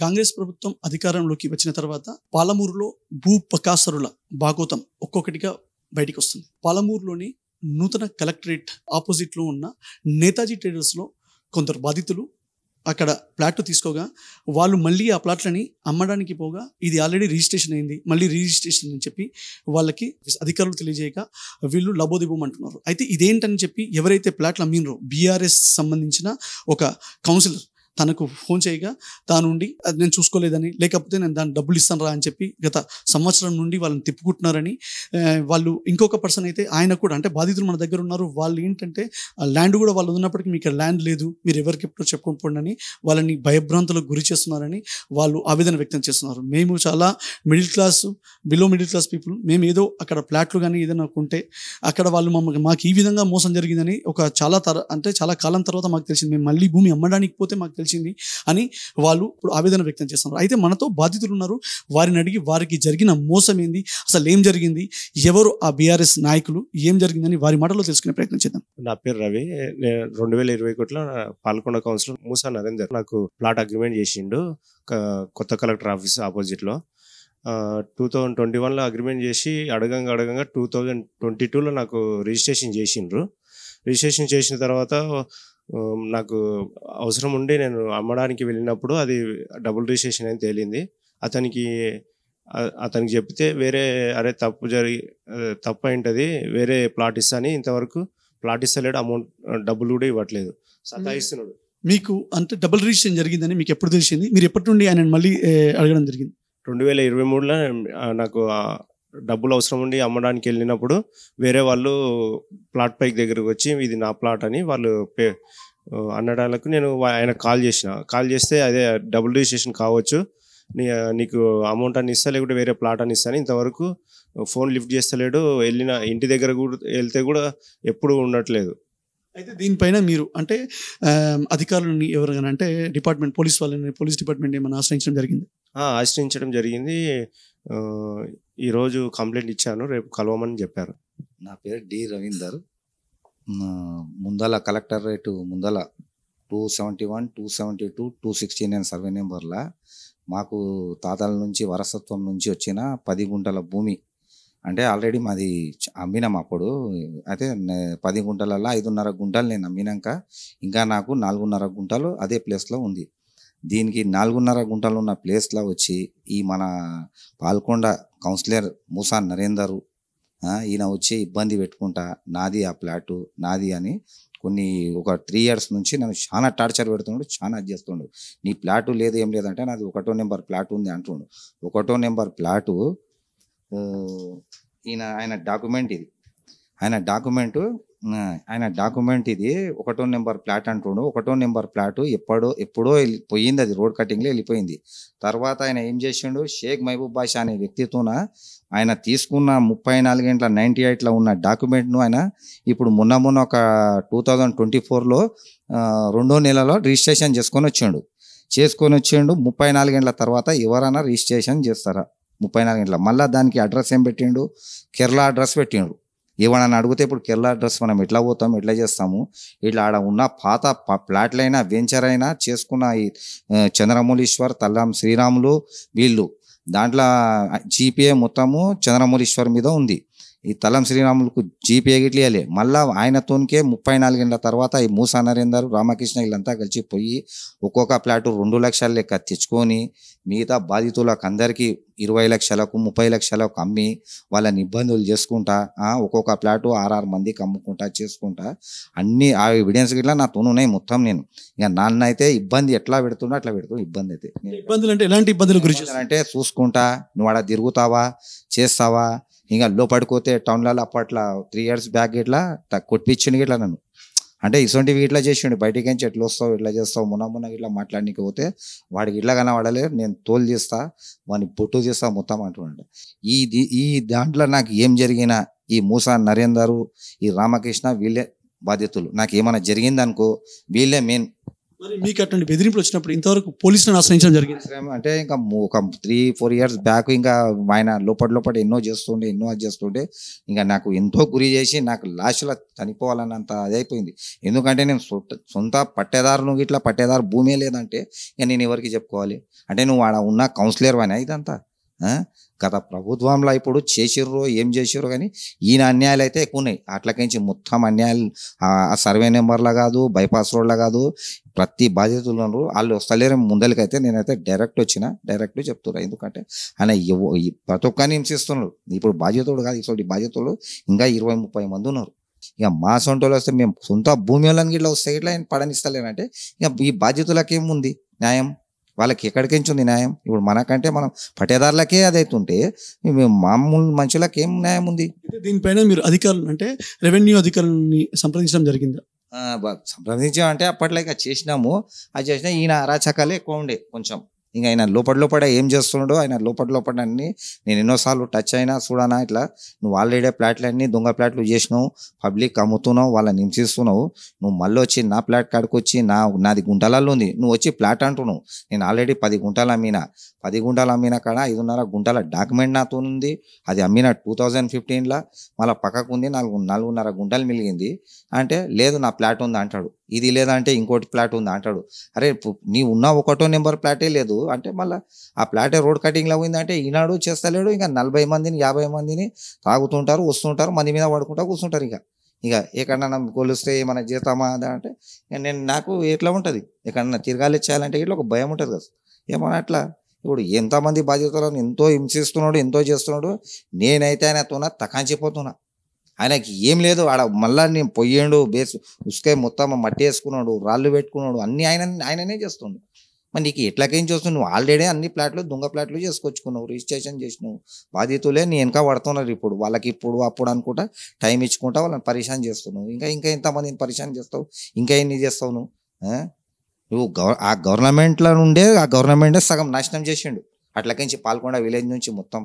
కాంగ్రెస్ ప్రభుత్వం అధికారంలోకి వచ్చిన తర్వాత పాలమూరులో భూ బకాసురుల భాగోతం ఒక్కొక్కటిగా బయటికి వస్తుంది. పాలమూరులోని నూతన కలెక్టరేట్ ఆపోజిట్లో ఉన్న నేతాజీ ట్రేడర్స్లో కొందరు బాధితులు అక్కడ ప్లాట్ తీసుకోగా వాళ్ళు మళ్ళీ ఆ ప్లాట్లని అమ్మడానికి పోగా ఇది ఆల్రెడీ రిజిస్ట్రేషన్ అయింది, మళ్ళీ రిజిస్ట్రేషన్ అని చెప్పి వాళ్ళకి అధికారులు తెలియజేయక వీళ్ళు లబోదిబోం అంటున్నారు. అయితే ఇదేంటని చెప్పి ఎవరైతే ప్లాట్లు అమ్మినరో బీఆర్ఎస్ సంబంధించిన ఒక కౌన్సిలర్ తనకు ఫోన్ చేయగా తానుండి అది నేను చూసుకోలేదని, లేకపోతే నేను దాని డబ్బులు ఇస్తాను రా అని చెప్పి గత సంవత్సరం నుండి వాళ్ళని తిప్పుకుంటున్నారని, వాళ్ళు ఇంకొక పర్సన్ అయితే ఆయన కూడా అంటే బాధితులు మన దగ్గర ఉన్నారు, వాళ్ళు ఏంటంటే ల్యాండ్ కూడా వాళ్ళు ఉన్నప్పటికీ మీకు ల్యాండ్ లేదు, మీరు ఎవరికి ఎప్పుడో చెప్పుకోండి అని వాళ్ళని భయభ్రాంతులకు గురి చేస్తున్నారని వాళ్ళు ఆవేదన వ్యక్తం చేస్తున్నారు. మేము చాలా middle class, below middle class people, మేము ఏదో అక్కడ ప్లాట్లు కానీ ఏదైనా ఉంటే అక్కడ వాళ్ళు మాకు ఈ విధంగా మోసం జరిగిందని ఒక చాలా కాలం తర్వాత మాకు తెలిసింది. మేము మళ్ళీ భూమి అమ్మడానికి పోతే మాకు తెలిసింది అని వాళ్ళు ఇప్పుడు ఆవేదన వ్యక్తం చేస్తున్నారు. అయితే మనతో బాధితులు ఉన్నారు, వారిని అడిగి వారికి జరిగిన మోసం ఏంది, అసలు ఏం జరిగింది, ఎవరు ఆ బీఆర్ఎస్ నాయకులు, ఏం జరిగిందని వారి మాటలో తెలుసుకునే ప్రయత్నం చేద్దాం. నా పేరు రవి. 2021లో పాల్కొండ కౌన్సిలర్ మూసా నరేందర్ నాకు ప్లాట్ అగ్రిమెంట్ చేసిండు కొత్త కలెక్టర్ ఆఫీస్ ఆపోజిట్లో. 2021లో అగ్రిమెంట్ చేసి అడగంగా 2022లో నాకు రిజిస్ట్రేషన్ చేసిండ్రు. రిజిస్ట్రేషన్ చేసిన తర్వాత నాకు అవసరం ఉండి నేను అమ్మడానికి వెళ్ళినప్పుడు అది డబుల్ రిజిస్ట్రేషన్ అని తేలింది. అతనికి చెప్తే వేరే అరే తప్పు అయింటది, వేరే ప్లాట్ ఇస్తాని ఇంతవరకు ప్లాట్ ఇస్తలేడు, అమౌంట్ డబ్బులు కూడా ఇవ్వట్లేదు, సతాయిస్తున్నాడు. మీకు అంటే డబుల్ రిజిస్ట్రేషన్ జరిగిందని మీకు ఎప్పుడు తెలిసింది? మీరు ఎప్పటి నుండి ఆయన మళ్ళీ అడగడం జరిగింది? 2023లో నాకు డబ్బులు అవసరం ఉండి అమ్మడానికి వెళ్ళినప్పుడు వేరే వాళ్ళు ప్లాట్ పైకి దగ్గరకు వచ్చి ఇది నా ప్లాట్ అని వాళ్ళు అనడానికి నేను ఆయన కాల్ చేస్తే అదే డబుల్ రిజిస్ట్రేషన్ కావచ్చు, నీకు అమౌంట్ అని ఇస్తా, లేకుంటే వేరే ప్లాట్ అని ఇస్తాను. ఇంతవరకు ఫోన్ లిఫ్ట్ చేస్తలేడు, వెళ్ళిన ఇంటి దగ్గర కూడా వెళ్తే కూడా ఎప్పుడు ఉండట్లేదు. అయితే దీనిపైన మీరు అంటే అధికారులని ఎవరైనా అంటే డిపార్ట్మెంట్ పోలీస్ డిపార్ట్మెంట్ ఏమైనా ఆశ్రయించడం జరిగింది. ఈరోజు కంప్లైంట్ ఇచ్చాను, రేపు కలవమని చెప్పారు. నా పేరు డి రవీందర్. ముందల కలెక్టరేట్ ముందల 271, 272, 269 సర్వే నెంబర్లా మాకు తాతల నుంచి వారసత్వం నుంచి వచ్చిన 10 గుంటల భూమి అంటే ఆల్రెడీ మాది అమ్మినాం అప్పుడు. అయితే 10 గుంటలలో 5.5 గుంటలు నేను అమ్మినాక ఇంకా నాకు 4.5 గుంటలు అదే ప్లేస్లో ఉంది. దీనికి 4.5 గుంటలు ఉన్న ప్లేస్లో వచ్చి ఈ మన పాల్కొండ కౌన్సిలర్ మూసా నరేందరు ఈయన వచ్చి ఇబ్బంది పెట్టుకుంటా నాది ఆ ప్లాటు నాది అని ఒక 3 years నుంచి నన్ను చాలా టార్చర్ పెడుతున్నాడు, చాలా అది చేస్తుండు. నీ ప్లాటు లేదు ఏం లేదంటే నాది 1వ నెంబర్ ప్లాట్ ఉంది అంటుండు. 1వ నెంబర్ ప్లాటు ఆయన డాక్యుమెంట్ ఇది, ఆయన డాక్యుమెంట్ ఇది 1వ నెంబర్ ప్లాట్ అంటుండు. 1వ నెంబర్ ప్లాటు ఎప్పుడో పోయింది, అది రోడ్ కటింగ్లో వెళ్ళిపోయింది. తర్వాత ఆయన ఏం చేసిండు, షేక్ మహబూబ్ బాషా అనే వ్యక్తితోన ఆయన తీసుకున్న 34 గంటల 98లో ఉన్న డాక్యుమెంట్ను ఆయన ఇప్పుడు మొన్న ఒక 2024లో 2వ నెలలో రిజిస్ట్రేషన్ చేసుకొని వచ్చిండు. 34 గంటల తర్వాత ఎవరైనా రిజిస్ట్రేషన్ చేస్తారా? 34 గంటల మళ్ళీ దానికి అడ్రస్ ఏం పెట్టిండు, కేరళ అడ్రస్ పెట్టిండు. ఏమన్నా అడిగితే ఇప్పుడు కేరళ అడ్రస్ మనం ఎట్లా పోతాం, ఎట్లా చేస్తాము? ఇట్లా ఆడ ఉన్న పాత ప్లాట్లైనా వెంచర్ అయినా చేసుకున్న ఈ చంద్రమౌళీశ్వర్, తల్లాం శ్రీరాములు వీళ్ళు దాంట్లో జీపీఏ మొత్తము చంద్రమౌళీశ్వర్ మీద ఉంది. ఈ తల్లం శ్రీరాములకు జీపీఏ గిట్ల ఇవ్వలే. మళ్ళీ ఆయనతోనికే 34 గంటల తర్వాత ఈ మూసా నరేందర్, రామకృష్ణ వీళ్ళంతా కలిసి పోయి ఒక్కొక్క ప్లాటు 2 లక్షల లెక్క తెచ్చుకొని మిగతా బాధితులకు అందరికీ 20 లక్షలకు 30 లక్షలకు అమ్మి వాళ్ళని ఇబ్బందులు చేసుకుంటా ఒక్కొక్క ప్లాటు 6 మందికి అమ్ముకుంటా చేసుకుంటా అన్ని ఆ ఎవిడెన్స్ గిట్లా నా తోనున్నాయి మొత్తం. నేను ఇక నాన్న అయితే ఇబ్బంది ఎట్లా పెడుతున్నా అట్లా పెడుతున్నా. ఇబ్బంది అయితే ఇబ్బందులు అంటే ఎలాంటి ఇబ్బందుల గురించి అంటే చూసుకుంటా నువ్వు ఆడ తిరుగుతావా చేస్తావా, ఇంకా లోపడిపోతే టౌన్లలో అప్పట్లో 3 years బ్యాక్ ఇట్లా కొట్టించిండు ఇట్లా నన్ను. అంటే ఇటువంటివి ఇట్లా చేసిండు, బయటికి నుంచి ఎట్లా వస్తావు ఇట్లా చేస్తావు మున్న ఇట్లా మాట్లాడడానికి పోతే వాడికి ఇట్లా కనబడలే, నేను తోలు చేస్తా వాడిని బొట్టు చేస్తా మొత్తం అంటున్నాడు. ఈ దాంట్లో నాకు ఏం జరిగినా ఈ మూసా నరేందరు, ఈ రామకృష్ణ వీళ్ళే బాధ్యతలు. నాకు ఏమైనా జరిగిందనుకో వీళ్ళే మెయిన్ మరి మీకు అటువంటి బెదిరింపులు వచ్చినప్పుడు ఇంతవరకు పోలీసులను ఆశ్రయించడం జరిగింది? అంటే ఇంకా ఒక 3-4 years బ్యాక్ ఇంకా ఆయన లోపల ఎన్నో అది చేస్తుండే ఇంకా నాకు ఎంతో గురి చేసి నాకు లాస్ట్లో చనిపోవాలన్నంత అది అయిపోయింది. ఎందుకంటే నేను సొంత పట్టేదారును ఇట్లా పట్టేదారు భూమే లేదంటే ఇక నేను ఎవరికి చెప్పుకోవాలి? అంటే నువ్వు ఆడ ఉన్న కౌన్సిలర్ అని ఇదంతా గత ప్రభుత్వంలో ఇప్పుడు చేసిర్రో ఏం చేసిర్రో కానీ ఈయన అన్యాయాలు అయితే ఎక్కువ ఉన్నాయి. అట్లకించి మొత్తం అన్యాయాలు ఆ సర్వే నెంబర్లో కాదు, బైపాస్ రోడ్లో కాదు, ప్రతి బాధ్యతలు ఉన్నారు. వాళ్ళు వస్తలేరు ముందరికైతే నేనైతే డైరెక్ట్ చెప్తున్నా. ఎందుకంటే ఆయన ప్రతి ఒక్కరిని హింసిస్తున్నారు. ఇప్పుడు బాధ్యతలు కాదు, ఇటువంటి బాధ్యతలు ఇంకా 20-30 మంది ఉన్నారు. ఇక మా సొంతలు వస్తే మేము సొంత భూమి వాళ్ళని ఇట్లా వస్తే ఇట్లా ఆయన పడనిస్తలేనంటే ఇక ఈ బాధ్యతలకి ఏముంది న్యాయం? వాళ్ళకి ఎక్కడికించి ఉంది న్యాయం? ఇప్పుడు మనకంటే మనం పట్టేదారులకే అది అవుతుంటే మేము మామూలు మనుషులకి ఏం న్యాయం ఉంది? దీనిపైన మీరు అధికారులు అంటే రెవెన్యూ అధికారులని సంప్రదించడం జరిగిందా? సంప్రదించామంటే అప్పట్లో ఇక చేసినాము. అది చేసినా ఈయన అరాచకాలే ఎక్కువ ఉండే కొంచెం. ఇంకా ఆయన లోపల ఏం చేస్తున్నాడో ఆయన లోపల అన్ని నేను ఎన్నోసార్లు టచ్ అయినా చూడనా ఇట్లా నువ్వు ఆల్రెడీ ప్లాట్లన్నీ దొంగ ప్లాట్లు చేసినావు, పబ్లిక్ అమ్ముతున్నావు, వాళ్ళని హింసిస్తున్నావు, నువ్వు మళ్ళీ వచ్చి నా ప్లాట్ కాడికి వచ్చి నాది గుంటలలో ఉంది, నువ్వు వచ్చి ప్లాట్ అంటున్నావు. నేను ఆల్రెడీ 10 గుంటలు అమ్మినా, 10 గుంటలు అమ్మిన కాడ 5.5 గుంటల డాక్యుమెంట్ నాతో ఉంది. అది అమ్మిన 2015లో. మళ్ళీ పక్కకు ఉంది 4.5 గుంటలు మిలిగింది. అంటే లేదు నా ప్లాట్ ఉంది అంటాడు. ఇది లేదంటే ఇంకోటి ప్లాట్ ఉంది అంటాడు. అరే నీ ఉన్న 1వ నెంబర్ ప్లాటే లేదు అంటే మళ్ళీ ఆ ప్లాటే రోడ్ కటింగ్లో పోయింది అంటే ఈనాడు చేస్తలేడు. ఇంకా 40 మందిని 50 మందిని తాగుతుంటారు, వస్తుంటారు, మంది మీద పడుకుంటా కూర్చుంటారు. ఇక ఎక్కడన్నా కొలిస్తే ఏమైనా చేస్తామా అంటే నాకు ఎట్లా ఉంటుంది? ఎక్కడన్నా తిరగాలి చేయాలంటే ఇట్లా ఒక భయం ఉంటుంది కదా. ఏమన్నా అట్లా ఇప్పుడు ఎంతమంది బాధ్యతలను ఎంతో హింసిస్తున్నాడు, ఎంతో చేస్తున్నాడు. నేనైతే ఆయనతోన తకాంచిపోతున్నా. ఆయనకి ఏం లేదు ఆడ. మళ్ళా నేను పొయ్యేండు ఉసుకే మొత్తం మట్టి వేసుకున్నాడు, రాళ్ళు పెట్టుకున్నాడు, అన్నీ ఆయననే చేస్తుండు. మరి నీకు ఎట్లాకేం చేస్తున్నావు? నువ్వు ఆల్రెడీ అన్ని ప్లాట్లు దొంగ ప్లాట్లు చేసుకొచ్చుకున్నావు, రిజిస్ట్రేషన్ చేసినావు. బాధితులే నీ వెనక పడుతున్నారు. ఇప్పుడు వాళ్ళకి ఇప్పుడు అప్పుడు అనుకుంటా టైం ఇచ్చుకుంటా వాళ్ళని పరిశాన్ చేస్తున్నావు. ఇంకా ఎంతమందిని పరిశాన్ చేస్తావు? ఇంకా ఎన్ని చేస్తావు నువ్వు? ఆ గవర్నమెంట్లో నుండే ఆ గవర్నమెంటే సగం నాశనం చేసిండు. అట్లకించి పాల్కొండ విలేజ్ నుంచి మొత్తం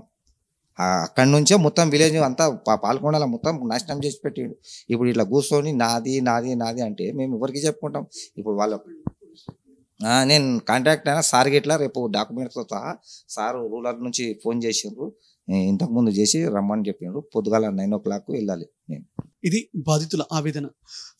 అక్కడి నుంచే మొత్తం విలేజ్ అంతా పాల్కొండలో మొత్తం నాశనం చేసి పెట్టిండు. ఇప్పుడు ఇట్లా కూర్చొని నాది అంటే మేము ఎవరికి చెప్పుకుంటాం? ఇప్పుడు వాళ్ళ నేను కాంటాక్ట్ అయినా సార్ గిట్లా రేపు డాక్యుమెంట్స్తో సహా సార్ రూరల్ నుంచి ఫోన్ చేసిండ్రు, ఇంతకుముందు చేసి రమ్మని చెప్పిండ్రు. పొద్దుగాల 9 o'clock వెళ్ళాలి నేను. ఇది బాధితుల ఆవేదన.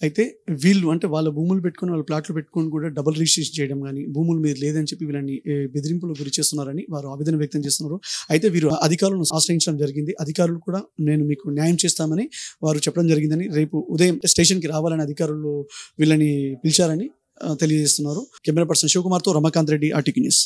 అయితే వీళ్ళు అంటే వాళ్ళ భూములు పెట్టుకొని వాళ్ళ ప్లాట్లు పెట్టుకొని కూడా డబుల్ రిజిస్ట్రేషన్ చేయడం కానీ భూములు మీరు లేదని చెప్పి వీళ్ళని బెదిరింపులు గురి చేస్తున్నారని వారు ఆవేదన వ్యక్తం చేస్తున్నారు. అయితే వీరు అధికారులను ఆశ్రయించడం జరిగింది. అధికారులు కూడా నేను మీకు న్యాయం చేస్తామని వారు చెప్పడం జరిగిందని, రేపు ఉదయం స్టేషన్కి రావాలని అధికారులు వీళ్ళని పిలిచారని తెలియజేస్తున్నారు. కెమెరా పర్సన్ శివకుమార్తో రమాకాంత్ రెడ్డి, ఆర్టీవీ న్యూస్.